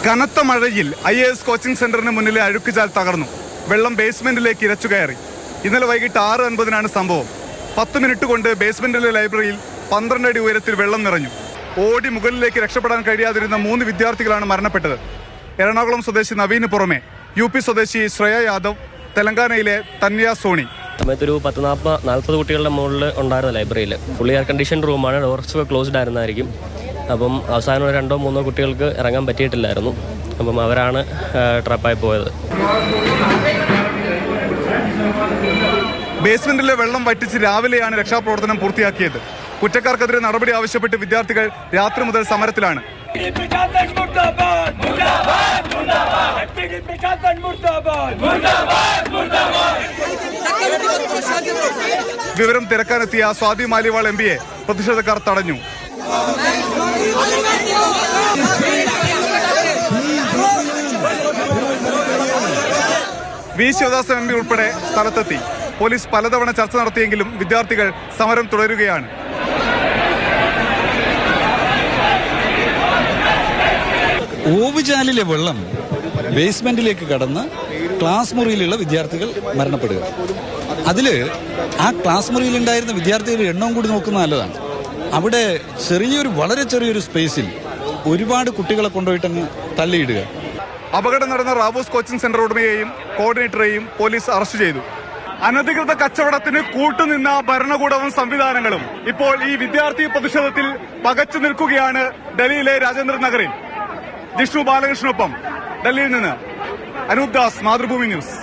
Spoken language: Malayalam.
കനത്ത മഴയിൽ IAS കോച്ചിംഗ് സെന്ററിന് മുന്നിലെ അഴുക്കുചാൽ തകർന്നു. വെള്ളം ബേസ്മെന്റിലേക്ക് ഇരച്ചുകയറി. ഇന്നലെ വൈകിട്ട് 6:50 സംഭവം. 10 മിനിറ്റ് കൊണ്ട് ബേസ്മെന്റിലെ ലൈബ്രറിയിൽ 12 അടി ഉയരത്തിൽ വെള്ളം നിറഞ്ഞു. ഓടി മുകളിലേക്ക് രക്ഷപ്പെടാൻ കഴിയാതിരുന്ന 3 വിദ്യാർത്ഥികളാണ് മരണപ്പെട്ടത്. എറണാകുളം സ്വദേശി നവീന് പുറമെ UP സ്വദേശി ശ്രേയ യാദവ്, തെലങ്കാനയിലെ തന്യ സോണി. സമയത്തൊരു 40 കുട്ടികളുടെ മുകളിൽ ഉണ്ടായിരുന്ന ലൈബ്രറിയിൽ ഫുള്ളി എയർ കണ്ടീഷൻ റൂമാണ്, ഡോർസൊക്കെ ക്ലോസ്ഡ് ആയിരുന്നായിരിക്കും. അപ്പം അവസാനം 2-3 കുട്ടികൾക്ക് ഇറങ്ങാൻ പറ്റിയിട്ടില്ലായിരുന്നു. അപ്പം അവരാണ് ട്രാപ്പായി പോയത്. ബേസ്മെന്റിലെ വെള്ളം വറ്റിച്ച് രാവിലെയാണ് രക്ഷാപ്രവർത്തനം പൂർത്തിയാക്കിയത്. കുറ്റക്കാർക്കെതിരെ നടപടി ആവശ്യപ്പെട്ട് വിദ്യാർത്ഥികൾ രാത്രി മുതൽ സമരത്തിലാണ്. വിവരം തിരക്കാനെത്തിയ സ്വാതി മാലിവാൾ MPയെ പ്രതിഷേധക്കാർ തടഞ്ഞു. വി ശിവദാസ് MP ഉൾപ്പെടെ സ്ഥലത്തെത്തി. പോലീസ് പലതവണ ചർച്ച നടത്തിയെങ്കിലും വിദ്യാർത്ഥികൾ സമരം തുടരുകയാണ്. ഓവുചാലിലെ വെള്ളം ബേസ്മെന്റിലേക്ക് കടന്ന് ക്ലാസ് മുറിയിലുള്ള വിദ്യാർത്ഥികൾ മരണപ്പെടുക. അതില് ആ ക്ലാസ് മുറിയിലുണ്ടായിരുന്ന വിദ്യാർത്ഥികളുടെ എണ്ണവും കൂടി നോക്കുന്നത് നല്ലതാണ്. അവിടെ വളരെ ചെറിയൊരു സ്പേസിൽ ഒരുപാട് കുട്ടികളെ കൊണ്ടുപോയിട്ടങ്ങ് തള്ളിയിടുക. അപകടം നടന്ന Rao's coaching centre ഉടമയെയും കോർഡിനേറ്ററെയും police arrest ചെയ്തു. അനധികൃത കച്ചവടത്തിന് കൂട്ടുനിന്ന ഭരണകൂടവും സംവിധാനങ്ങളും ഇപ്പോൾ ഈ വിദ്യാർത്ഥി പ്രതിഷേധത്തിൽ പകച്ചു നിൽക്കുകയാണ്. ഡൽഹിയിലെ രാജേന്ദ്ര നഗറിൽ ജിഷ്ണു ബാലകൃഷ്ണനൊപ്പം ഡൽഹിയിൽ നിന്ന് അനൂപ് ദാസ്, മാതൃഭൂമി ന്യൂസ്.